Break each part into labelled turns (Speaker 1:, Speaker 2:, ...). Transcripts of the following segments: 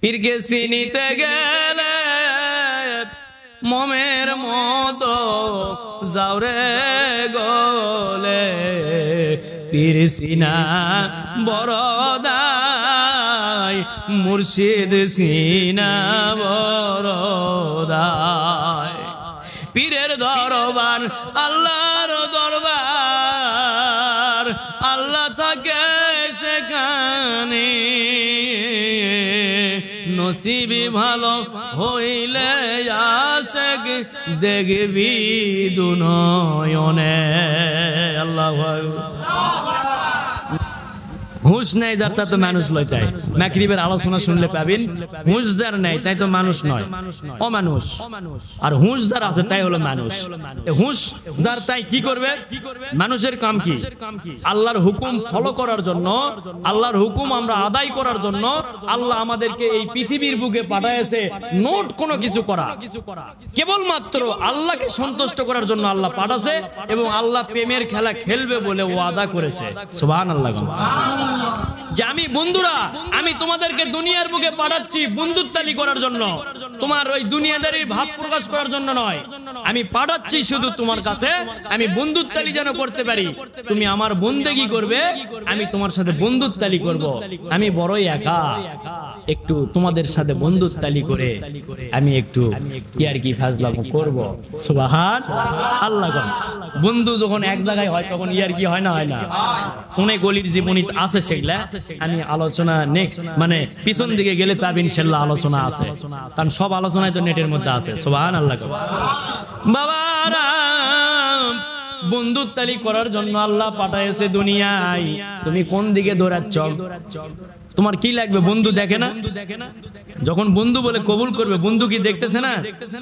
Speaker 1: পীরকে চিনিতে গেলে মোমের মতো যাওরে গলে, পীর সিনা বড়দাই মুর্শিদ সিনা বড়দাই। পীরের দরবার আল্লাহর দরবার, আল্লাহ থাকে সেখানে। নসিবি ভালো হইলে আশেক দেখবি দুনয়নে। আল্লাহু আকবার। হুঁশ নেই যার তা তো মানুষ লয় যায়। মাগরিবের আলোচনা শুনলে পাবেন হুঁশ যার নেই তাই তো মানুষ নয়, অমানুষ। আর হুঁশ যার আছে তাই হলো মানুষ। হুঁশ যার তাই কি করবে? মানুষের কাম কি? আল্লাহর হুকুম ফলো করার জন্য, আল্লাহর হুকুম আমরা আদায় করার জন্য আল্লাহ আমাদেরকে এই পৃথিবীর বুকে পাঠাইছে। নোট কোনো কিছু করা, কেবলমাত্র আল্লাহকে সন্তুষ্ট করার জন্য আল্লাহ পাঠাছে, এবং আল্লাহ প্রেমের খেলা খেলবে বলে ওয়াদা করেছে। সুবহানাল্লাহ। যে আমি বন্ধুরা, আমি তোমাদেরকে দুনিয়ার বুকে পাঠাচ্ছি বন্ধুত্বালি করার জন্য, তোমার ওই দুনিয়াদারির ভাব প্রকাশ করার জন্য নয়। আমি পাঠাচ্ছি শুধু তোমার কাছে আমি বন্ধুত্বালি যেন করতে পারি। তুমি আমার বন্দেগী করবে, আমি তোমার সাথে বন্ধুত্বালি করব। আমি বড়ই একা, একটু তোমাদের সাথে বন্ধুত্বালি করে আমি একটু ইয়ারকি ফাজলামো করব। সুবহানাল্লাহ। বন্ধু যখন এক জায়গায় হয় তখন ইয়ারকি হয় না? হয় না? অনেক গলির জীবনী আছে, সেগুলা আমি আলোচনা নেক্সট মানে পিছন দিকে গেলে পাবেন ইনশাআল্লাহ আলোচনা আছে, কারণ সব আলোচনায় তো নেটের মধ্যে আছে। সুবহানাল্লাহ। বাবারা, বন্ধুত্বালি করার জন্য আল্লাহ পাঠাইছে দুনিয়ায়। তুমি কোন দিকে দৌড়াচ্ছ? তোমার কি লাগবে? বন্ধু দেখে না? যখন বন্ধু বলে কবুল করবে, বন্ধু কি দেখতেছে না?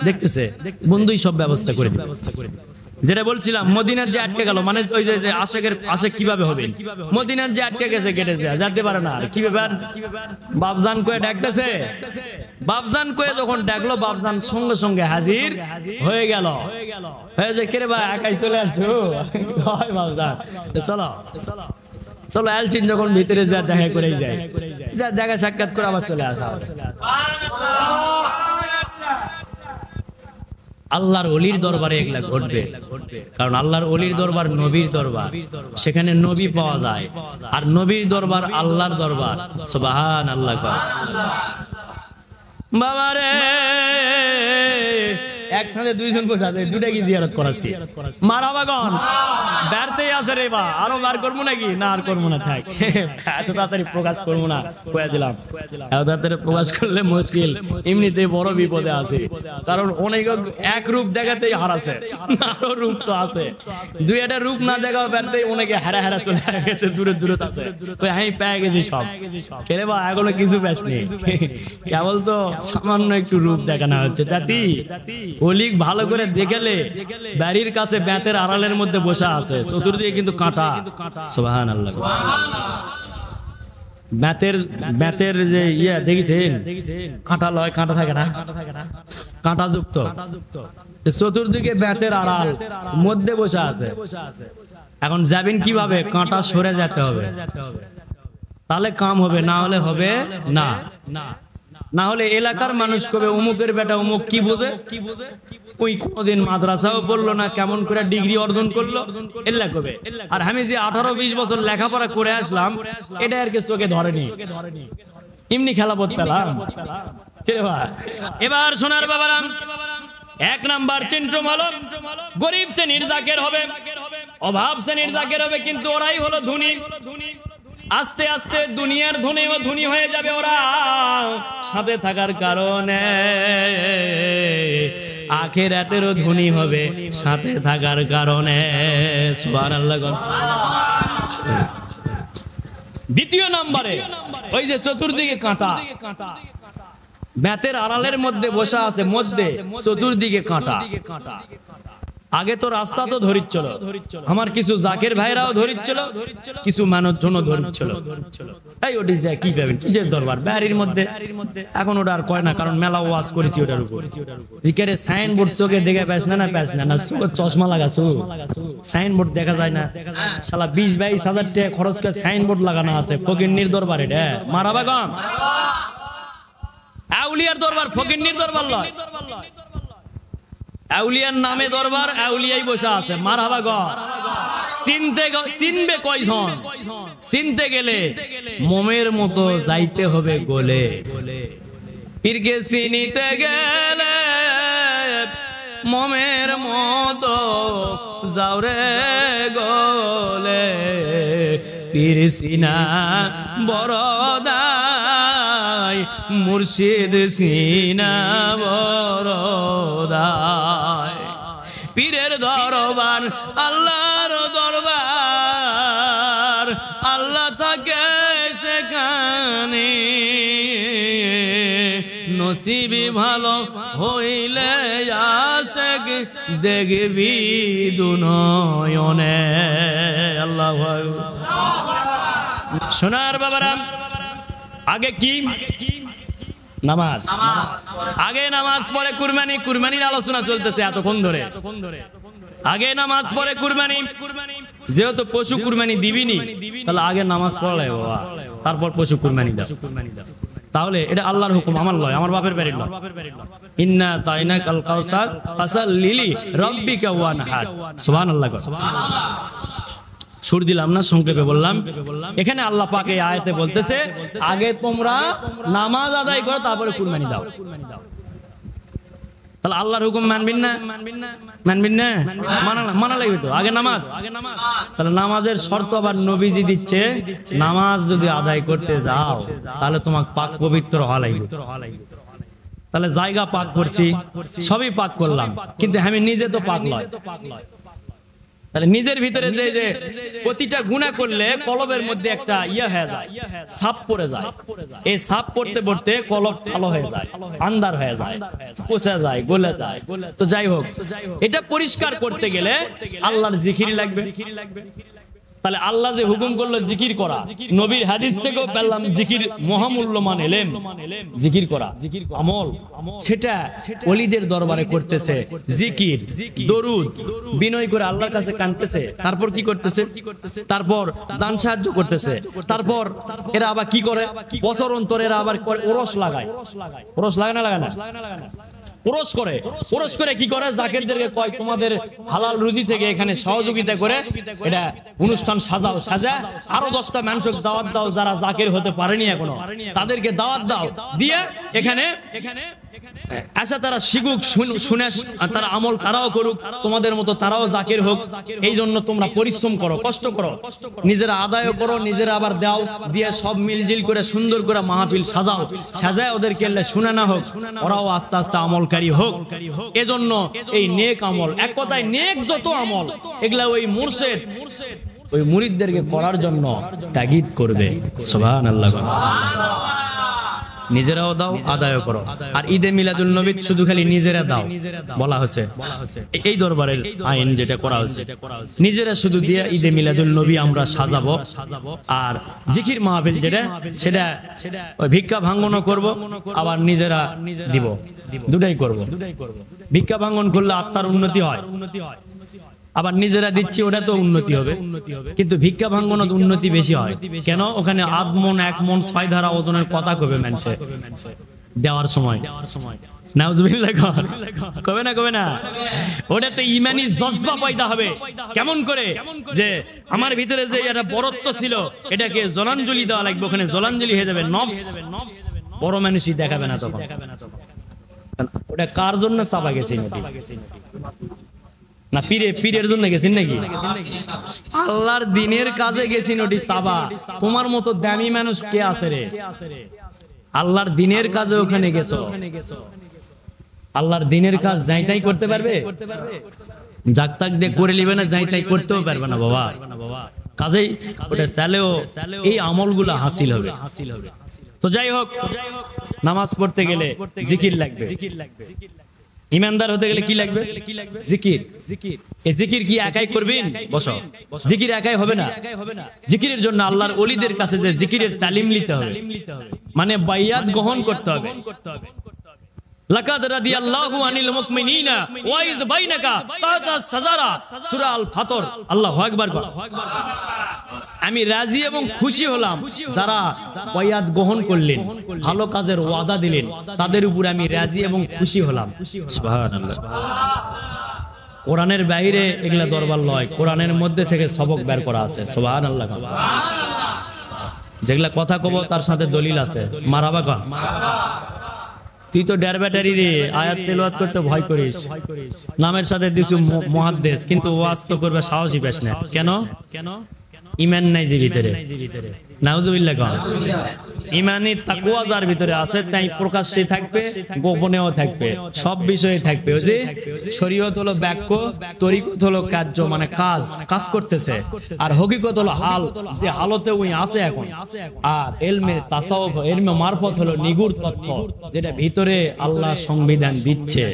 Speaker 1: দেখতেছে। বন্ধুই সব ব্যবস্থা করে দিবে। যেটা বলছিলাম, মদিনার যে আটকে গেল, মানে ওই যে আশেক কিভাবে হবে? মদিনার যে আটকে গেছে, গেটে যেতে পারে না, কি ব্যাপার? বাপজান কয়ে ডাকতেছে। বাপজান কয়ে যখন ডাকলো, বাপজান সঙ্গে সঙ্গে হাজির হয়ে গেল। হয়ে যে কে রে ভাই, একাই চলে আসছো? বাপজান চলো চলো আলছিন। যখন ভিতরে যা দেখা করেই যায়, যা দেখা সাক্ষাৎ করে আবার চলে আসা। আল্লাহর ওলির দরবারে এগুলা ঘটবে, কারণ আল্লাহর ওলির দরবার নবীর দরবার, সেখানে নবী পাওয়া যায়। আর নবীর দরবার আল্লাহর দরবার। সুবহানাল্লাহ। বাবারে, একসাথে দুইজন কোথাতে দুটা কি জিয়ারত করাছি। মারাবাগন ব্যর্থই আছে রে বা, আরো বার করবো নাকি? না আর করবো না, থাক। এত তাড়াতাড়ি প্রকাশ করবো না, কয়ে দিলাম। এত তাড়াতাড়ি প্রকাশ করলে মুশকিল, এমনিতে বড় বিপদে আছে। কারণ অনেক এক রূপ দেখাতেই হারাছে, আরো রূপ তো আছে। দুই একটা রূপ না দেখাও ব্যর্থই অনেকে হারা হারা চলে গেছে, দূরে দূরে আছে। আমি পেয়ে গেছি সব। রে বা, এখনো কিছু ব্যাস নেই, কেবল তো সামান্য একটু রূপ দেখানো হচ্ছে। তাতি অলিক ভালো করে দেখলে বাড়ির কাছে বেতের আড়ালের মধ্যে বসা আছে, চতুর্দিকে কিন্তু কাঁটা। সুবহানাল্লাহ। বেতের যে ইয়া দেখেছেন, কাঁটা লয়, কাঁটা থাকে না, কাঁটা যুক্ত, চতুর্দিকে বেতের আড়াল, মধ্যে বসা আছে। এখন যাবেন কিভাবে? কাঁটা সরে যেতে হবে, তাহলে কাম হবে, না হলে হবে না। না হলে এলাকার মানুষ কবে অমুকের বেটা অমুক কি বোঝে, ওই কোনদিন মাদ্রাসাও পড়লো না, কেমন করে ডিগ্রি অর্জন করলো, এল্লা কবে। আর আমি যে 18-20 বছর লেখাপড়া করে আসলাম, এটা আর কি চোখে ধরেনি, এমনি খেলা পড়তাম। এবার সোনার বাবারা, 1 নাম্বার চিন্টু মালক গরিব শ্রেণীর জাকের হবে, অভাব শ্রেণীর জাকের হবে, কিন্তু ওরাই হলো ধনী। আস্তে আস্তে দুনিয়ার ধনীও ধনী হয়ে যাবে ওরা, সাথে থাকার কারণে আখিরাতেরও ধনী হবে সাথে থাকার কারণে। সুবহানাল্লাহ। দ্বিতীয় নম্বরে ওই যে চতুর্দিকে কাঁটা, বেতের আড়ালের মধ্যে বসা আছে, মধ্যে চতুর্দিকে কাঁটা। আগে তো রাস্তা তো ধরিচ্ছিল, আমার কিছু জাকের ভাইরাও ধরিচ্ছিল, কিছু মানুষজনও ধরিচ্ছিল। এই ওটি যায় কি পাবেন, কিসের দরবার বাড়ির মধ্যে। এখন ওটা আর কয় না, কারণ মেলা ওয়াজ করেছি ওটার উপর। ভিকারে সাইনবোর্ড চোখে দেখে পাস না, পাস না, চোখের চশমা লাগাছো, সাইনবোর্ড দেখা যায় না। শালা 20-22 হাজার টাকা খরচ করে সাইনবোর্ড লাগানো আছে ফকিন্নির দরবারে। মারাবা কম আউলিয়ার দরবার, ফকিন্নির দরবার লয়। আউলিয়ার নামে দরবার, আউলিয়াই বসে আছে। মারহাবা গ চিনবে কয়জন? চিনতে গেলে মোমের মতো যাইতে হবে গলে। পীরকে চিনিতে গেলে মোমের মতো যাওরে গলে। পীর সিনা বড়দাই, মুর্শিদ সিনা বড়দাই। পীরের দরবার আল্লাহর দরবার, আল্লাহ থাকে সেখানে। নসিবি ভালো হইলে আশেক দেখবি দুনয়নে। আল্লাহু আকবার। সোনার বাবারা, আগে কি? নামাজ। আগে নামাজ পড়ে কুরবানি, কুরবানির আলোচনা চলতেছে এতক্ষণ ধরে। আগে নামাজ পড়ে কুরবানি, যেহেতু পশু কুরবানি দিবিনি তাহলে আগে নামাজ পড়ালে বাবা, তারপর পশু কুরবানি দাও। তাহলে এটা আল্লাহর হুকুম, আমার লয়, আমার বাপের বাড়ির লয়। ইন্না তাইনাকাল কাউসার ফাসাল্লি লিরাব্বিকা ওয়ানহার। সুবহানাল্লাহ। সুর দিলাম না, সংক্ষেপে বললাম। এখানে আল্লাহ পাক এই আয়াতে বলতেছে আগে তোমরা নামাজ আদায় করো, তারপরে কুরবানি দাও। তাহলে আল্লাহর হুকুম মানবেন না? মানবেন না? মানা লাগবে তো। আগে নামাজ। তাহলে নামাজের শর্ত আবার নবীজি দিচ্ছে, নামাজ যদি আদায় করতে যাও তাহলে তোমাকে পাক পবিত্র হওয়া লাগবে। তাহলে জায়গা পাক করছি, সবই পাক করলাম, কিন্তু আমি নিজে তো পাক নয়। তাহলে নিজের ভিতরে যে যে প্রতিটা গুনাহ করলে কলবের মধ্যে একটা ইয়া হয়ে যায়, ছাপ পড়ে যায়। এই ছাপ পড়তে পড়তে কলব কালো হয়ে যায়, আন্ধার হয়ে যায়, পচে যায়, গলে যায়। তো যাই হোক, এটা পরিষ্কার করতে গেলে আল্লাহর জিকির লাগবে। তাহলে আল্লাহ যে হুকুম করলো জিকির করা, নবীর হাদিস থেকেও পেলাম জিকির মহামূল্যমান এলেম। জিকির করা আমল, সেটা ওলিদের দরবারে করতেছে জিকির, দরুদ, বিনয় করে আল্লাহর কাছে কাঁদতেছে। তারপর কি করতেছে? তারপর দান সাহায্য করতেছে। তারপর এরা আবার কি করে? বছর অন্তর এরা আবার ওরস লাগায়। ওরস লাগায় না? লাগায় না? ওরস করে। ওরস করে কি করে? জাকিরদেরকে কয় তোমাদের হালাল রুজি থেকে এখানে সহযোগিতা করে এটা অনুষ্ঠান সাজাও, সাজা আরো 10টা মানুষকে দাওয়াত দাও যারা জাকির হতে পারেনি এখনো, তাদেরকে দাওয়াত দাও, দিয়ে এখানে আচ্ছা তারা শিখুক, শুনে তারা আমল তারাও করুক, তোমাদের মতো তারাও জাকির হোক। এই জন্য তোমরা পরিশ্রম করো, কষ্ট করো, নিজেরা আদায় করো, নিজেরা আবার দাও, দিয়ে সব মিলজিল করে সুন্দর করে মাহফিল সাজাও, সাজায় ওদেরকে শুনে না হোক, ওরাও আস্তে আস্তে আমলকারী হোক। এজন্য এই নেক আমল, এক কথায় নেক যত আমল এগুলা ওই মুর্শিদ ওই মুরিদদেরকে করার জন্য তাগিদ করবে। সুবহানাল্লাহ। নিজেরাও দাও, আদায় করো। আর ঈদে মিলাদুল নবী শুধু খালি নিজেরা দাও বলা হচ্ছে, এই দরবারের আইন যেটা করা হচ্ছে, নিজেরা শুধু দিয়ে ঈদে মিলাদুল নবী আমরা সাজাবো। আর জিকির মাহফিল যেটা, সেটা ওই ভিক্ষা ভাঙ্গনও করব, আবার নিজেরা দিব, দুটাই করব। ভিক্ষা ভাঙ্গন করলে আত্মার উন্নতি হয়, আবার নিজেরা দিচ্ছি ওটা তো উন্নতি হবে, কিন্তু ভিক্ষা ভাঙ্গনত উন্নতি বেশি হয়। কেন? ওখানে আধমন, 1 মন 6 ধারা ওজনের কথা কবে মানছে দেওয়ার সময়। নাউজুবিল্লাহ কবে না? কবে না? ওটাতে ইমানি জজবা পয়দা হবে। কেমন করে? যে আমার ভিতরে যে একটা বরত্ব ছিল এটাকে জলাঞ্জলি দেওয়া লাগবে, ওখানে জলাঞ্জলি হয়ে যাবে। নফস বড় মানুষই দেখাবে না তখন। ওটা কার জন্য চাপা গেছে না? পীরের জন্য গেছেন নাকি? আল্লাহর দিনের কাজে গেছেন, ওটি সাবা। তোমার মতো দামি মানুষ কে আছে রে? আল্লাহর দিনের কাজে ওখানে গেছো। আল্লাহর দিনের কাজ যাই তাই করতে পারবে? যাক তাক দিয়ে করে নিবে না, যাই তাই করতেও পারবে না বাবা। কাজেই ওটা চালেও এই আমলগুলা হাসিল হবে। তো যাই হোক, নামাজ পড়তে গেলে জিকির লাগবে। ইমানদার হতে গেলে কি লাগবে? জিকির। এই জিকির কি একাই করবেন? বসো। জিকির একাই হবে না। জিকিরের জন্য আল্লাহর ওলিদের কাছে যে জিকিরের তালিম নিতে হবে, মানে বাইয়াত গ্রহণ করতে হবে। লাকাদ রাদিয়াল্লাহু আনিল মুমিনিনা ওয়া ইয বাইনাকা তাতা সাজারা সূরা আল ফাতর। আল্লাহু আকবার। আমি রাজি এবং খুশি হলাম যারা ওয়াদ গ্রহণ করলেন, ভালো কাজের ওয়াদা দিলেন, তাদের উপর আমি রাজি এবং খুশি হলাম। সুবহানাল্লাহ। কোরআনের বাইরে এগুলা দরবার লয়, কোরআনের মধ্যে থেকে সবক বের করা আছে। সুবহানাল্লাহ। যেগুলা কথা কব তার সাথে দলিল আছে। মারহাবা কর। তুই তো ডের ব্যাটারি রে, আয়াত তেলাওয়াত করতে ভয় করিস, নামের সাথে দিছু মুহাদ্দিস, কিন্তু ওয়াজ তো করবে সাহসী পেশ না। কেন? ঈমান নাই যে ভিতরে। নাউজুবিল্লাহ। কর ঈমানি তাকওয়া যার ভিতরে আছে তাই প্রকাশ্যে থাকবে, গোপনেও থাকবে, সব বিষয়ে থাকবে। ওই যে শরীয়ত হলো বাক্য, তরিকত হলো কার্য, মানে কাজ করতেছে, আর হকিকত হলো হাল, যে হালতে ওই আছে এখন। আর ইলমে তাসাউফ, ইলমে মারফত হলো নিগুড় তথ্য, যেটা ভিতরে আল্লাহ সংবিধান দিচ্ছে,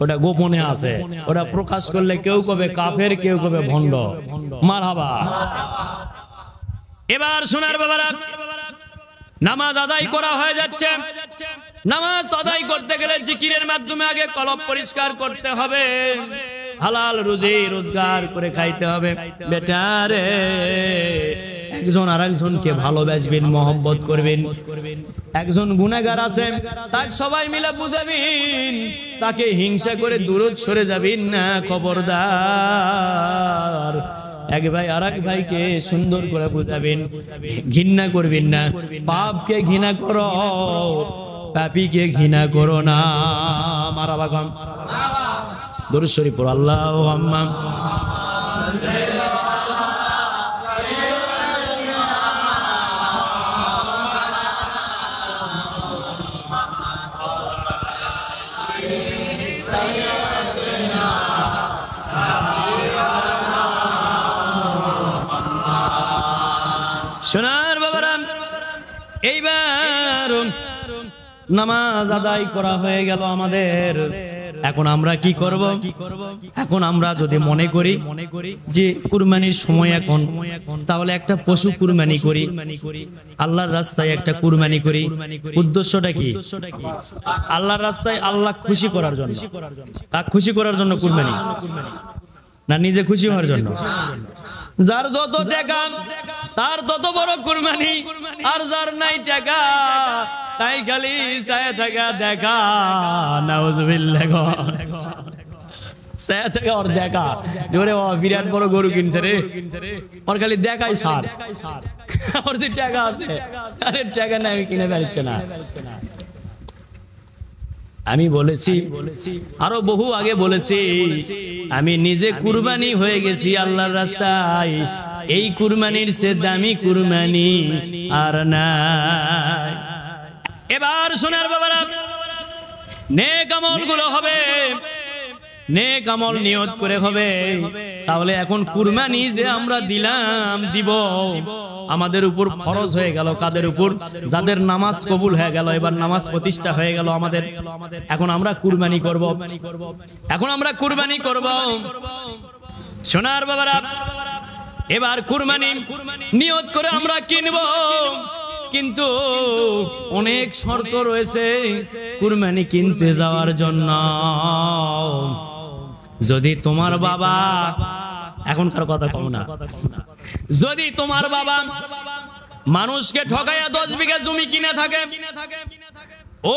Speaker 1: ওটা গোপনে আছে। ওটা প্রকাশ করলে কেউ কবে কাফের, কেউ কবে ভণ্ড। মারহাবা। এবার সোনার বাবারা, নামাজ আদায় করা হয়ে যাচ্ছে। নামাজ আদায় করতে গেলে জিকিরের মাধ্যমে আগে কলব পরিষ্কার করতে হবে, হালাল রুজি রোজগার করে খাইতে হবে। বেটারে, একজন আরেকজনকে ভালোবাসবেন, মহব্বত করবেন। একজন গুনাহগার আছে, তাকে সবাই মিলে বুঝাবেন, তাকে হিংসা করে দূরে সরে যাবেন না, খবরদার। এক ভাই আর এক ভাইকে সুন্দর করে বুঝাবেন, ঘৃণা করবেন না। পাপকে ঘৃণা করো, পাপীকে ঘৃণা করো না। মারহাবা কম। দরুদ শরীফ পড়ো। আল্লাহুম্মা সোনার বাবারা, এইবার নামাজ আদায় করা হয়ে গেল আমাদের। এখন আমরা কি করব? এখন আমরা যদি মনে করি যে কুরবানির সময় এখন, তাহলে একটা পশু কুরবানি করি, আল্লাহর রাস্তায় একটা কুরবানি করি। উদ্দেশ্যটা কি? আল্লাহর রাস্তায় আল্লাহ খুশি করার জন্য। কাকে খুশি করার জন্য কুরবানি? না নিজে খুশি হওয়ার জন্য? যার যত টাকা তার তত বড় কুরবানি, আর যার নাই টাকা তাই খালি চায় থাকা দেখা। নাউজুবিল্লাহ। চায় থাকা ওর দেখা, জোরে ও বিরাট বড় গরু কিনছে রে, ওর খালি দেখাই সার। ওর যে টাকা আছে, আরে টাকা নাই, কিনে পারছে না। আমি বলেছি, আরো বহু আগে বলেছি, আমি নিজে কুরবানি হয়ে গেছি আল্লাহর রাস্তায়। এই কুরবানির চেয়ে দামি কুরবানি আর নাই। এবার সোনার বাবারা, নেক আমল গুলো হবে, নেক আমল নিয়ত করে হবে। তাহলে এখন কুরবানি যে আমরা দিব, আমাদের উপর ফরজ হয়ে গেল। কাদের উপর? যাদের নামাজ কবুল হয়ে গেল, এবার নামাজ প্রতিষ্ঠা হয়ে গেল আমাদের। এখন আমরা কুরবানি করব, এখন আমরা কুরবানি করব। সোনার বাবারা, এবার কুরবানি নিয়ত করে আমরা কিনব, কিন্তু অনেক শর্ত রয়েছে কুরবানি কিনতে যাওয়ার জন্য। যদি তোমার বাবা, এখনকার কথা কম না, যদি তোমার বাবা মানুষকে ঠকাইয়া 10 বিঘা জমি কিনে থাকে,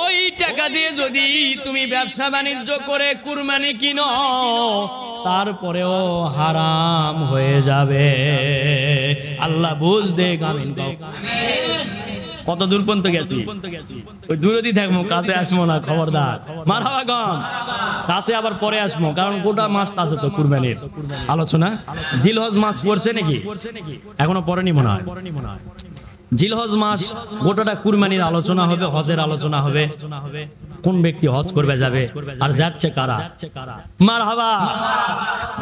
Speaker 1: ওই টাকা দিয়ে যদি তুমি ব্যবসা বাণিজ্য করে কুরবানি কিনো, তারপরেও হারাম হয়ে যাবে। আল্লাহ বুঝ দেখ। আমিন। কত দূর পর্যন্ত গেছি? ওই দূরদি থাকবো, কাছে আসবো না, খবরদার। মারহাবা গম। কাছে আবার পরে আসবো, কারণ গোটা মাস আছে তো কুরবানির আলোচনা। জিলহজ মাস পড়ছে নাকি? এখনো পড়েনি মনে হয়। জিলহজ মাস গোটাটা কুরবানির আলোচনা হবে, হজের আলোচনা হবে। কোন ব্যক্তি হজ করবে যাবে, আর যাচ্ছে কারা? মারহাবা।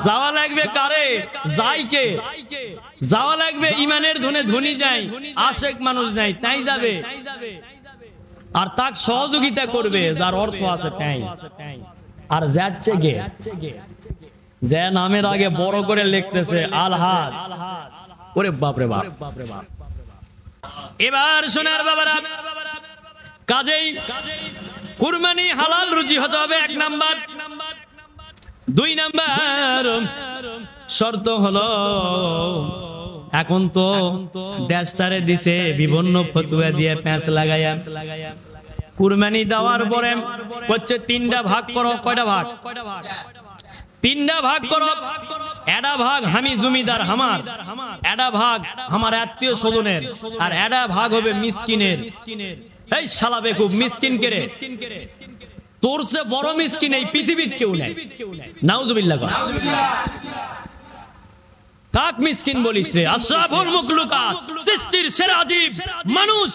Speaker 1: যাওয়া লাগবে কারে? যাইকে যাওয়া লাগবে ঈমানের ধনে ধনী যায়, আশেক মানুষ যায়, তাই যাবে। আর তাক সহযোগিতা করবে যার অর্থ আছে তাই। আর যাচ্ছে গে, যে নামের আগে বড় করে লিখতেছে আলহাজ। ওরে বাপ রে বাপ। এবার সোনার বাবারা, কাজেই কুরবানি হালাল রুজি হতে হবে 1 নাম্বার। 2 নাম্বার শর্ত হলো, এখন তো দেশটারে দিছে বিভিন্ন ফতুয়া দিয়ে প্যাঁচ লাগাইয়া, কুরবানি দেওয়ার পরে হচ্ছে 3টা ভাগ করো। কয়টা ভাগ? 3টা ভাগ করো। এটা ভাগ আমি জমিদার আমার, এটা ভাগ আমার আত্মীয় স্বজনের, আর এটা ভাগ হবে মিসকিনের। এই শালা বেকুব, মিসকিন কে রে? তোর চেয়ে বড় মিসকিন এই পৃথিবীর কেউ নাই। নাউজুবিল্লাহ। কাক মিসকিন বলিস রে? আশরাফুল মাখলুকাত, সৃষ্টির সেরা জীব মানুষ,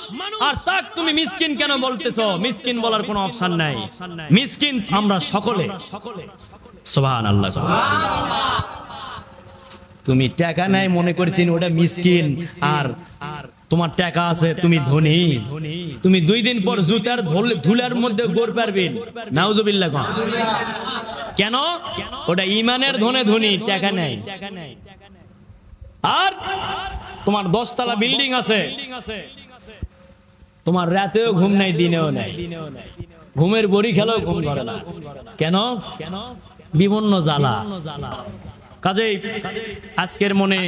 Speaker 1: আর তাক তুমি মিসকিন কেন বলতেছো? মিসকিন বলার কোনো অপশন নাই। মিসকিন আমরা সকলে। সুবহানাল্লাহ। তুমি টাকা নাই মনে করছেন ওটা মিসকিন, আর তোমার টাকা আছে তুমি ধনী। তুমি 2 দিন পর জুতার ধুলার মধ্যে গোর পারবেন। নাউজুবিল্লাহ। কেন? ওটা ইমানের ধনে ধনী, টাকা নাই। আর তোমার 10 তলা বিল্ডিং আছে, তোমার রাতেও ঘুম নাই, দিনেও নাই, ঘুমের বড়ি খেলেও ঘুম ধরে না। কেন? বিভিন্ন জ্বালা। কাজেই আজকের মনে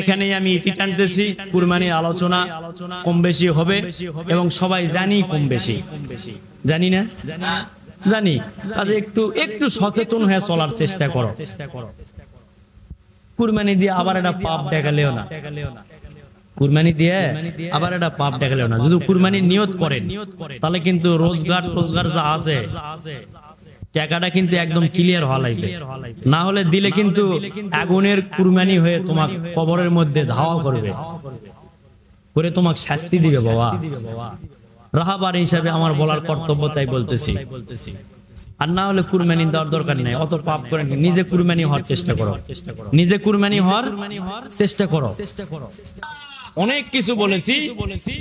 Speaker 1: এখানেই আমি ইতি টানতেছি। কুরবানির আলোচনা কম বেশি হবে, এবং সবাই জানি কম বেশি, জানি না জানি। কাজে একটু সচেতন হয়ে চলার চেষ্টা করো। কুরবানি দিয়ে আবার একটা পাপ দেখালেও না, কুরবানি দিয়ে আবার একটা পাপ দেখালেও না। যদি কুরবানির নিয়ত করেন তাহলে কিন্তু রোজগার যা আছে টাকাটা কিন্তু একদম ক্লিয়ার হওয়া লাগবে। না হলে দিলে কিন্তু আগুনের কুরবানি হয়ে তোমার কবরের মধ্যে ধাওয়া করবে, করে তোমাকে শাস্তি দিবে। বাবা, রাহাবার হিসাবে আমার বলার কর্তব্য, তাই বলতেছি। আর না হলে কুরবানি দেওয়ার দরকার নাই। অত পাপ করে নিজে কুরবানি হওয়ার চেষ্টা করো, নিজে কুরবানি হওয়ার চেষ্টা করো। অনেক কিছু বলেছি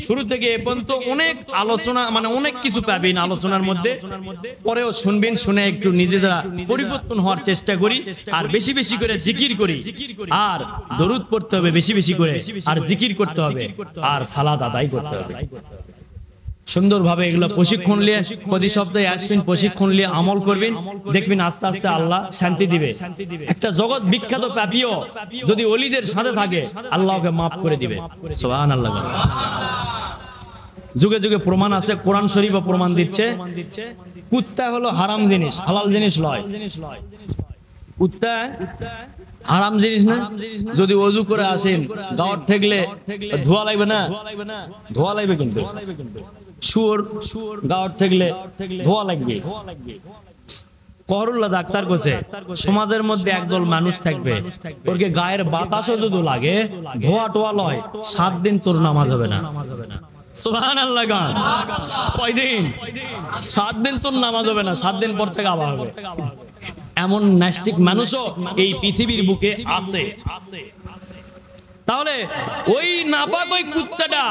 Speaker 1: শুরু থেকে এ পর্যন্ত, অনেক আলোচনা, মানে অনেক কিছু পাবেন আলোচনার মধ্যে। পরেও শুনবেন, শুনে একটু নিজেরা পরিবর্তন হওয়ার চেষ্টা করি, আর বেশি বেশি করে জিকির করি, আর দরুদ পড়তে হবে বেশি বেশি করে, আর জিকির করতে হবে, আর সালাত আদায় করতে হবে সুন্দরভাবে। এগুলো প্রশিক্ষণ নিয়ে প্রতি সপ্তাহে আসবেন, প্রশিক্ষণ নিয়ে আমল করবেন, দেখবেন আস্তে আস্তে আল্লাহ শান্তি দিবে। একটা জগৎ বিখ্যাত পাপিও যদি ওলিদের সাথে থাকে, আল্লাহকে মাফ করে দিবে। সুবহানাল্লাহ। যুগে যুগে প্রমাণ আছে, কোরআন শরীফে প্রমাণ দিচ্ছে, কুত্তা হলো হারাম জিনিস, হালাল জিনিস নয়। কুত্তা হারাম জিনিস না। যদি ওযু করে আসেন, গাওয়ার ঠেকলে ধোয়া লাগবে না? ধোয়া লাগবে। কিন্তু শুয়োর গাওয়ার ঠেকলে ধোয়া লাগবে। করুল্লাহ ডাক্তার কোসে সমাজের মধ্যে একদল মানুষ থাকবে, ওরকে গায়ের বাতাসও যদি লাগে, ধোয়া টোয়া লয়, 7 দিন তোর নামাজ হবে না। সুবহানাল্লাহ। গান কয়দিন? 7 দিন তোর নামাজ হবে না, 7 দিন পর থেকে আবার হবে। এমন নাস্তিক মানুষও এই পৃথিবীর বুকে আছে। তাহলে ওই নাপাক ওই কুত্তাটা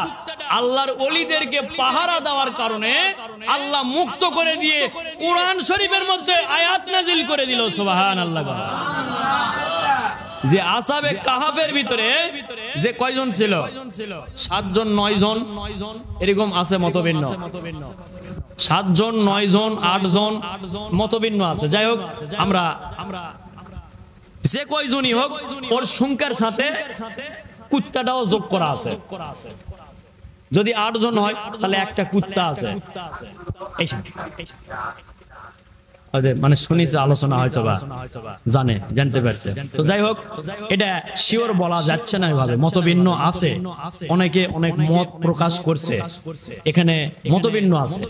Speaker 1: আল্লাহর ওলিদেরকে পাহারা দেওয়ার কারণে আল্লাহ মুক্ত করে দিয়ে কোরআন শরীফের মধ্যে আয়াত নাজিল করে দিল। সুবহানাল্লাহ। যে আসহাবে কাহাফের ভিতরে যে কয়জন ছিল? 7 জন, 9 জন, এরকম আছে মতভিন্ন। 7 জন, 9 জন, 8 জন মতভিন্ন আছে। যাই হোক, আমরা যে কয়জনই হোক, ওর সংখ্যার সাথে কুত্তাটাও যোগ করা আছে। যদি 8 জন হয় তাহলে একটা কুত্তা আছে। মানে শুনিছে আলোচনা হয়তো বা জানতে পারছে। তো যাই হোক, এটা শিওর বলা যাচ্ছে না, এভাবে মতভিন্ন আছে। অনেকে অনেক মত প্রকাশ করছে, এখানে মতভিন্ন আছে।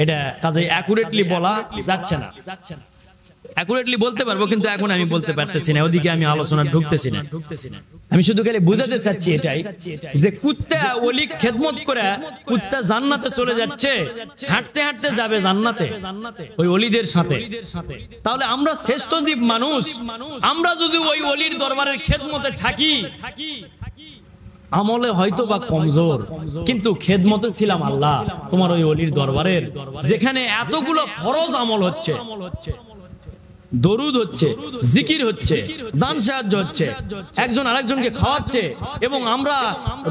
Speaker 1: এটা কাজে অ্যাকুরেটলি বলা যাচ্ছে না। অ্যাকুরেটলি বলতে পারবো, কিন্তু এখন আমি বলতে পারতেছি না, ওদিকে আমি আলোচনা ঢুকতেছি না। আমি শুধু খালি বুঝাতে চাচ্ছি এটাই, যে কুত্তা ওলি খেদমত করে কুত্তা জান্নাতে চলে যাচ্ছে, হাঁটতে হাঁটতে যাবে জান্নাতে ওই ওলিদের সাথে। তাহলে আমরা শ্রেষ্ঠ জীব মানুষ, আমরা যদি ওই ওলির দরবারের খেদমতে থাকি, আমলে হয়তো বা কমজোর, কিন্তু খেদমতে ছিলাম আল্লাহ তোমার ওই ওলির দরবারের, যেখানে এতগুলো ফরজ আমল হচ্ছে। দরুদ হচ্ছে, জিকির হচ্ছে, দান সাহায্য হচ্ছে, একজন আরেকজনকে খাওয়াচ্ছে, এবং আমরা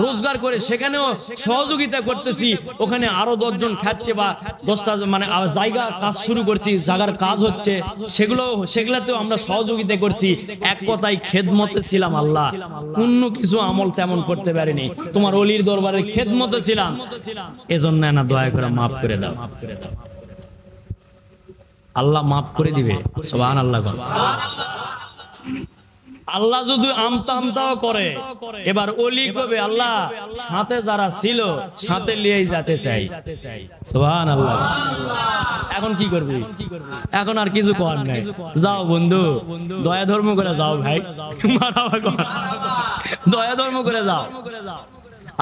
Speaker 1: রোজগার করে সেখানেও সহযোগিতা করতেছি। ওখানে আরো 10 জন খাচ্ছে বা 10টা মানে জায়গা কাজ শুরু করছি, জায়গার কাজ হচ্ছে, সেগুলাতেও আমরা সহযোগিতা করছি। এক কথায় খেদমতে ছিলাম আল্লাহ, অন্য কিছু আমল তেমন করতে পারিনি, তোমার অলির দরবারে খেদমতে ছিলাম। এজন্য না দয়া করে মাফ করে দাও। আল্লাহ মাফ করে দিবে, সুবহানাল্লাহ। আল্লাহ যদি আমতাও করে, এবার ওলি কবে আল্লাহ সাথে যারা ছিল সাথে নিয়েই যেতে চাই, সুবহানাল্লাহ। এখন কি করবি? এখন আর কিছু করার নাই। যাও বন্ধু, দয়া ধর্ম করে যাও ভাই, দয়া ধর্ম করে যাও।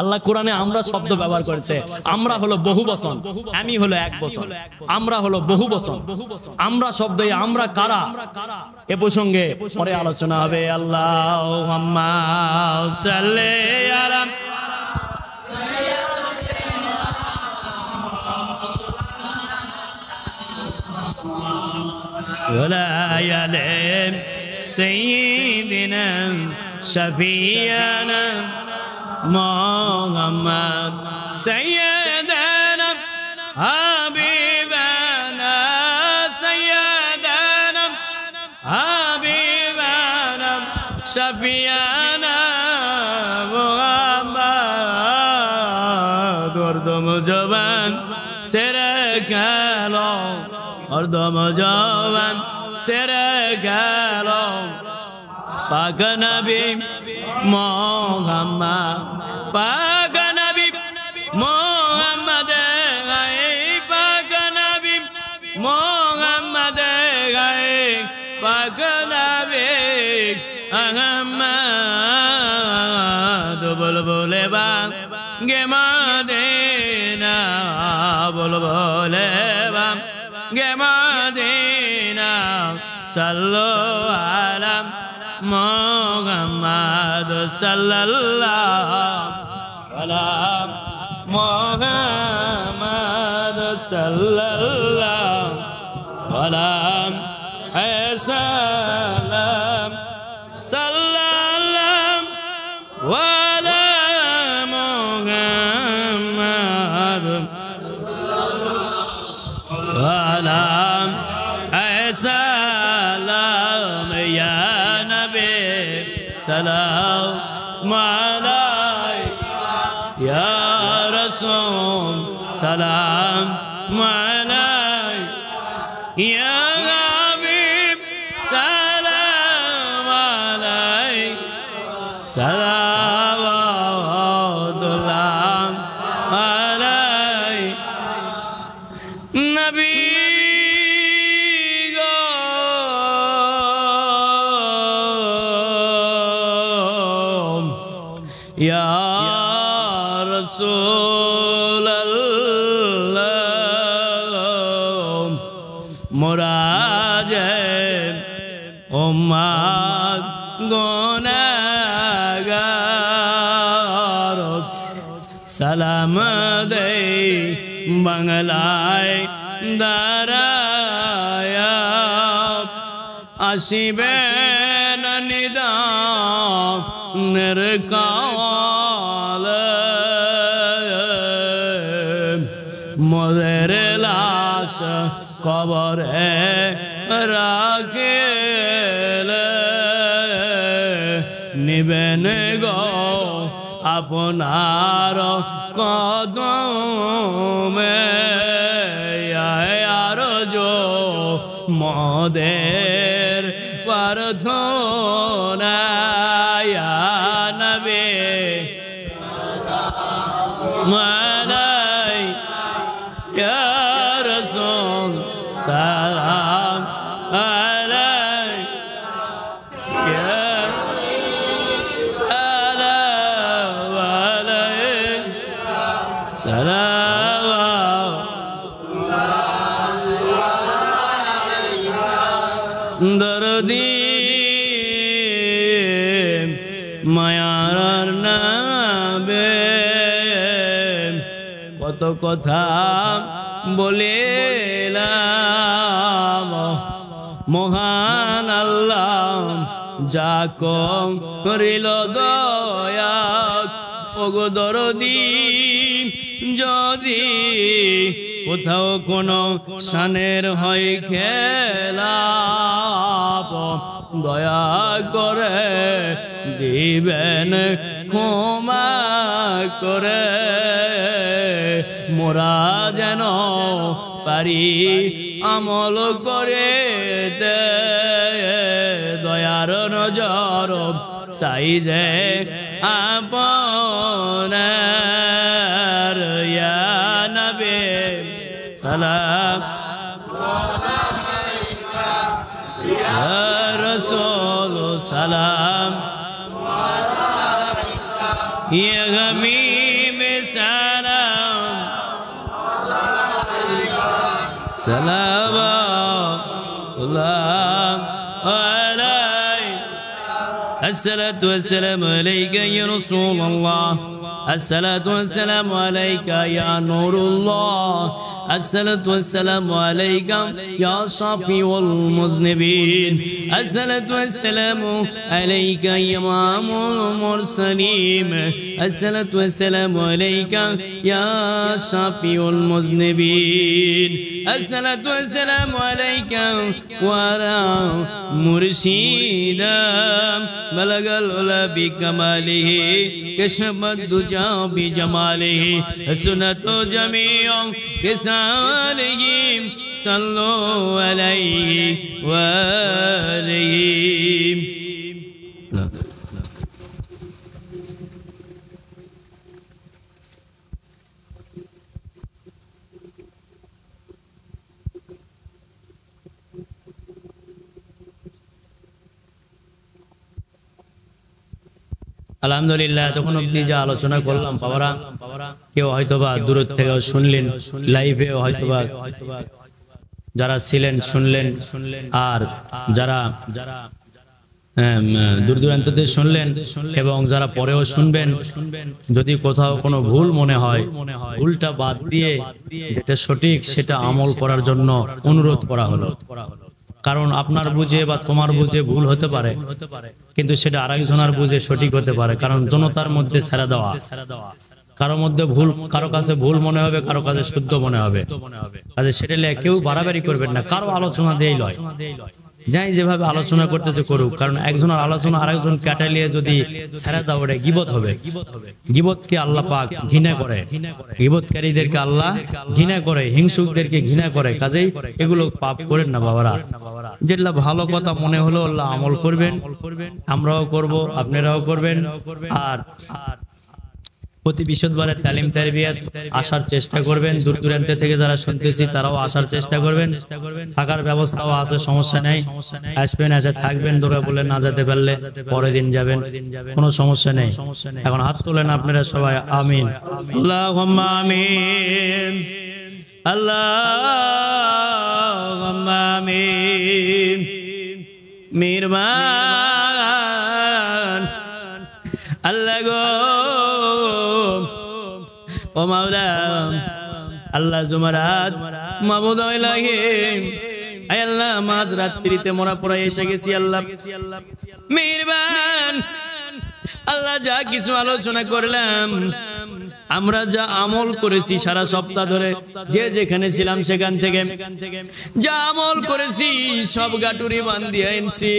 Speaker 1: আল্লাহ কোরআনে আমরা শব্দ ব্যবহার করেছে, আমরা হলো বহু বচন, আমি হলো এক বচন, আমরা হলো বহু বচন। আমরা শব্দ, আমরা কারা, এ প্রসঙ্গে পরে আলোচনা হবে। আল্লাহুম্মা সাল্লি আলা ওয়ালা আলি সাইয়্যিদিনা শাফিয়ানা মুহাম্মদ সাইয়্যিদানা হাবিবানা সাইয়্যিদানা হাবিবানা শাফিয়ানা মুহাম্মদ ওরদম জবান সেরে গেল, ওরদম জবান সেরে গেল পাক নবী মুহাম্মদ, পাক নবী মুহাম্মদ, পাক নবী মুহাম্মদ, পাক নবী আহমদ বুলবুলে বাগে মদিনা, বুলবুলে বাগে মদিনা, সাল্লু আলা মুহাম্মদ সাল্লাল্লাহু আলা মুহাম্মদ সাল্লাল্লাহু আলা সাল্লাম সাল্লাল্লাহু আলা মুহাম্মদ আলা সাল্লাম ইয়া সালাম আলাইকা ইয়া রাসূল, সালাম আলাইকা ইয়া হাবিব, সালাম আলাইকা সালাওয়াতুল্লাহ আলাইকা নবী ইয়া রাসূলুল্লাহ মুরাজে উম্মত গুনাহগার, সালাম দেই বাংলায় দাঁড়ায়া, আসিবেন নিদানের কালে, মোদের লাশ কবরে রাখিলে, নিবেন গো আপনার কদমে, আরজো মোদের প্রার্থনা ইয়া নবী আলাইকা ইয়া রাসূল, সালাম আলাইকা ইয়া সালাম আলাইকা সালাম দরদি মায়ার নাবে কত কথা বলিলাম, মহান আল্লাহ যা করিল দয়া ওগো দরদি যদি কোথাও কোনো শানের হয় খেলাপ দয়া করে দিবেন ক্ষমা করে মোরা যেন পারি আমল করে দে দয়ার নজর চাই যে আপনার ইয়া নবী সালাম ইয়া রাসূল সালাম ইয়া গমীম সালাম সালাম الصلاة والسلام عليك يا رسول الله الصلاة والسلام عليك يا نور الله الصلاة والسلام عليك يا شافي المذنبين الصلاة والسلام عليك يا إمام المرسلين الصلاة والسلام عليك يا شافي المذنبين الصلاة والسلام عليك وعلى مرشدا بلغ العلا بكماله كشف الدجى بجماله سنة جميع كساله صلوا عليه وآله আলহামদুলিল্লাহ তখন অবধি যা আলোচনা করলাম বাবারা কেউ হয়তোবা দূর থেকে শুনলেন লাইভে হয়তোবা যারা ছিলেন শুনলেন আর যারা দূর দূরান্ততে শুনলেন এবং যারা পরেও শুনবেন যদি কোথাও কোনো ভুল মনে হয় ভুলটা বাদ দিয়ে যেটা সঠিক সেটা আমল করার জন্য অনুরোধ করা হলো কারণ আপনার বুঝে বা তোমার বুঝে ভুল হতে পারে কিন্তু সেটা আরেকজনের বুঝে সঠিক হতে পারে কারণ জনতার মধ্যে ছেড়ে দেওয়া কারো মধ্যে ভুল কারো কাছে ভুল মনে হবে কারো কাছে শুদ্ধ মনে হবে কাজে সেটা কেউ বাড়াবাড়ি করবেন না কারো আলোচনা দিয়েই লয় যাই যেভাবে আলোচনা করতেছে করুক কারণ একজনের আলোচনা আরেকজন কাটালিয়ে যদি ছেড়ে দাও ওটা গীবত হবে গীবতকে আল্লাহ পাক ঘৃণা করে গীবতকারীদেরকে আল্লাহ ঘৃণা করে হিংসুকদেরকে ঘৃণা করে কাজেই এগুলো পাপ করেন না বাবারা যেগুলা ভালো কথা মনে হলো আল্লাহ আমল করবেন আমরাও করব আপনারাও করবেন আর প্রতি বৃহস্পতিবারের তালিম তারবিয়াত আসার চেষ্টা করবেন দূর দূরান্ত থেকে যারা শুনতেছি তারাও আসার চেষ্টা করবেন থাকার ব্যবস্থাও আছে সমস্যা নাই আসবেন এসে থাকবেন দূরে বলে না যেতে পারলে পরের দিন যাবেন কোনো সমস্যা নেই এখন হাত তোলেন আপনারা সবাই আমিন আল্লাহুম্মা আমিন আল্লাহুম্মা আমিন মেহেরবান আল্লাহ গো ও মাওলা আল্লাহ জুমারাত মাবুদ ইলাহি আয় আল্লাহ মাঝ রাত্রিতে মোরা পড়ে এসে গেছি আল্লাহ মেহেরবান আল্লাহ যা কিছু আলোচনা করলাম আমরা যা আমল করেছি সারা সপ্তাহ ধরে যে যেখানে ছিলাম সেখান থেকে যা আমল করেছি সব গাটুরি বান্ধিয়ে আনছি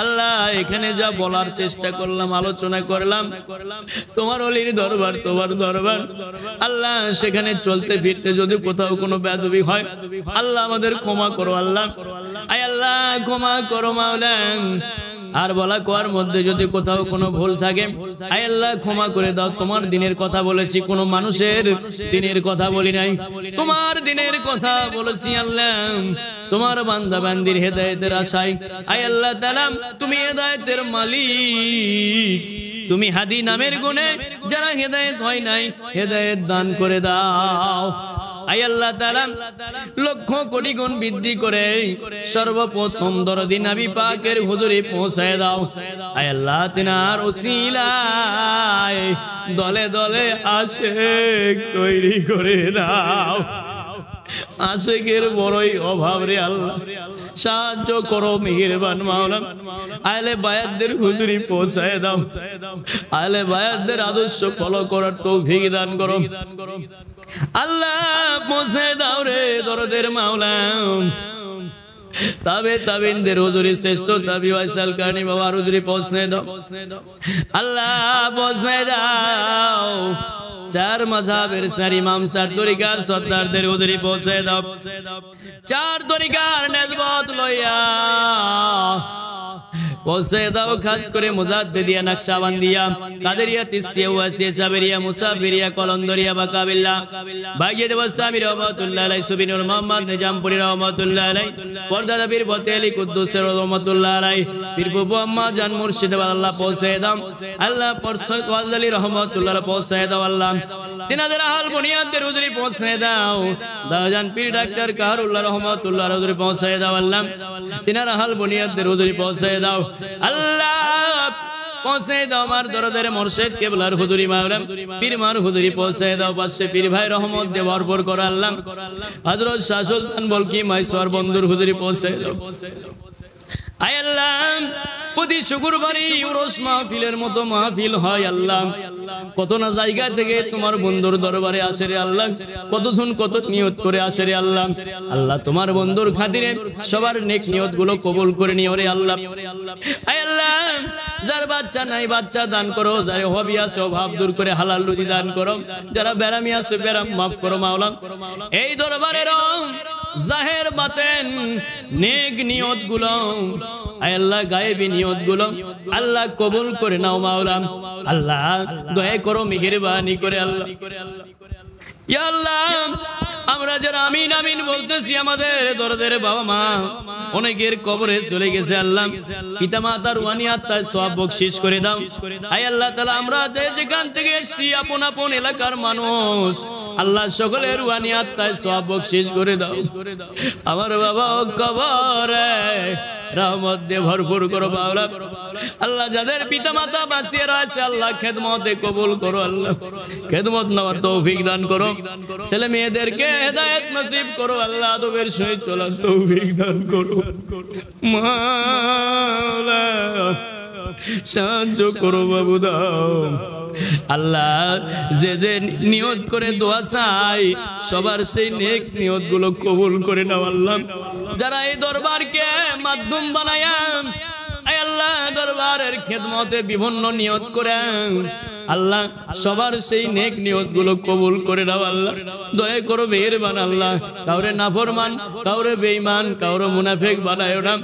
Speaker 1: আল্লাহ এখানে যা বলার চেষ্টা করলাম আলোচনা করলাম তোমার ওলির দরবার তোমার দরবার আল্লাহ সেখানে চলতে ফিরতে যদি কোথাও কোনো বেয়াদবি হয় আল্লাহ আমাদের ক্ষমা করো আল্লাহ আয় আল্লাহ ক্ষমা করো মাওলা আর বলা কোয়ার মধ্যে যদি কোথাও কোনো ভুল থাকে আয় আল্লাহ ক্ষমা করে দাও তোমার দিনের কথা বলেছি কোনো মানুষের দিনের কথা বলি নাই তোমার দিনের কথা বলেছি আল্লাহ তোমার বান্দা বান্দির হেদায়েতের আশায় আয় আল্লাহ তাআলা তুমি হেদায়েতের মালিক তুমি হাদি নামের গুণে যারা হেদায়েত হয় নাই হেদায়েত দান করে দাও আয় আল্লাহ তাআলা লক্ষ কোটি গুণ বৃদ্ধি করে সর্বপ্রথম দরদি নবী পাকের হুজুরে পৌঁছায় দাও আয় আল্লাহ তিনার ওসিলায় দলে দলে আশিক তৈরি করে দাও আশিকের বড়ই অভাব রে আল্লাহ, সাহায্য করো মেহেরবান মাওলা। আহলে বায়াতদের হুজুরি পৌঁছায় দাও, আহলে বায়াতদের আদর্শ ফলো করার তৌফিক দান করো আল্লাহ, পৌঁছায় দাও রে দরদের মাওলা। তাবে তাবিনদের হুজুরি শ্রেষ্ঠ তাবি ওয়াইসাল কারনি বাবার হুজুরি পৌঁছায় দাও আল্লাহ, পৌঁছায় দাও। চার মাযহাবের চার ইমাম চার তরিকার সর্দারদের হুজুরি পৌঁছায় দাও, চার তরিকার নেসবত লইয়া পৌঁছে দাও। খাস করে মুজাদ্দিদিয়া, নকশবন্দিয়া, কাদেরিয়া, তিস্তিয়া, ওয়াসিয়া, সাবেরিয়া, মুসাফিরিয়া, কলন্দরিয়া, বাকাবিল্লা, বাইয়েদ ওয়াস্তামি রহমাতুল্লাহ আলাইহি, সুবিনুর মোহাম্মদ নিজামপুরি রহমাতুল্লাহ আলাইহি, পর্দাদা পীর বতেলি কুদ্দুস রহমাতুল্লাহ আলাইহি, পীর বুবু আম্মা জান মুর্শিদ আল্লাহ পৌঁছে দাও আল্লাহ, পরশত ওয়ালি রহমাতুল্লাহ পৌঁছে দাও আল্লাহ। তিনাদের আহল বুনিয়াদের হুজুরি পৌঁছে দাও, দাওজান পীর ডাক্তার কাহারুল্লাহ রহমাতুল্লাহ হুজুরি পৌঁছে দাও আল্লাহ, তিনার আহল বুনিয়াদের হুজুরি পৌঁছে দাও আল্লাহ, পৌঁছে দাও আমার দরদের মুর্শিদ কেবলার হুজুরি মাওলা, পীর মার হুজুরি পৌঁছে দাও। পাশে পীর ভাই রহমত দিয়ে ভরপুর করো আল্লাহ, হযরত শাহ সুলতান বলকি মাইসওয়ার বন্ধুর হুজুরি পৌঁছে দাও আয় আল্লাহ। প্রতি শুক্রবারই উরস মাহফিলের মতো মাহফিল হয় আল্লাহ, কত না জায়গা থেকে তোমার বন্ধুর দরবারে আসে রে আল্লাহ, কতজন কত নিয়ত করে আসে রে আল্লাহ। আল্লাহ তোমার বন্ধুর খাতিরে সবার নেক নিয়ত গুলো কবুল করে নিও রে আল্লাহ। আয় আল্লাহ, যার বাচ্চা নাই বাচ্চা দান করো, যার অভাবী আছে অভাব দূর করে হালাল রুজি দান করো, যারা বেরামি আছে বেরাম মাফ করো মাওলা। এই দরবারের জাহের বাতেন নেক নিয়ত গুলো আয় আল্লাহ, গায়েবী নিয়ত গুলো আল্লাহ কবুল করে নাও মাওলা। আল্লাহ দয়া করো মেহেরবানি করে আল্লাহ, ইয়া আল্লাহ আমরা যারা আমিন আমিন বলতেছি, আমাদের দরদের বাবা মা অনেকের কবরে চলে গেছে আল্লাহ, পিতা মাতার রুহানি আত্মায় সওয়াব বকশিশ করে দাও আয় আল্লাহ তাআলা। আমরা যে যেখান থেকে এসেছি আপন আপন এলাকার মানুষ আল্লাহ, সকলের রুহানি আত্মায় সওয়াব বকশিশ করে দাও। আমার বাবা কবরে রহমত দিয়ে ভরপুর করো মাওলা। আল্লাহ যাদের পিতা মাতা বাঁচিয়ে রয়েছে আল্লাহ, খেদমতে কবুল করো আল্লাহ, খেদমত নেওয়ার তৌফিক দান করো, ছেলে মেয়েদেরকে হেদায়েত নসিব করো আল্লাহ, আদবের সহিত চলার তৌফিক দান করো মাওলা। সাহায্য করো বাবু দাও আল্লাহ, যে যে নিয়ত করে দোয়া চাই সবার সেই নেক নিয়ত গুলো কবুল করে নাও আল্লাহ। যারা এই দরবারকে মাধ্যম বানায় আল্লাহ, দরবারের খেদমতে বিভিন্ন নিয়ত করে আল্লাহ, সবার সেই নেক নিয়ত গুলো কবুল করে নাও আল্লাহ। দয়া করো মেহেরবান আল্লাহ, কাউরে নাফরমান, কাউরে বেঈমান, কাউরে মুনাফিক বানায়ো না।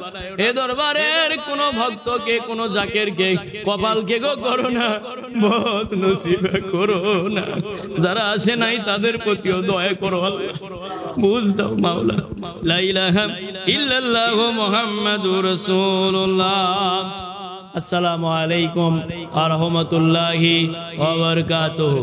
Speaker 1: এ দরবারের কোন ভক্তকে, কোন জাকেরকে, কপালকে গো করো না, বদ নসিব করো না। যারা আসে নাই তাদের প্রতিও দয়া করো আল্লাহ, বুঝ দাও মাওলা। লা ইলাহা ইল্লাল্লাহু মুহাম্মাদুর রাসূলুল্লাহ। আসসালামু আলাইকুম ওয়া রাহমাতুল্লাহি ওয়া বারাকাতুহু।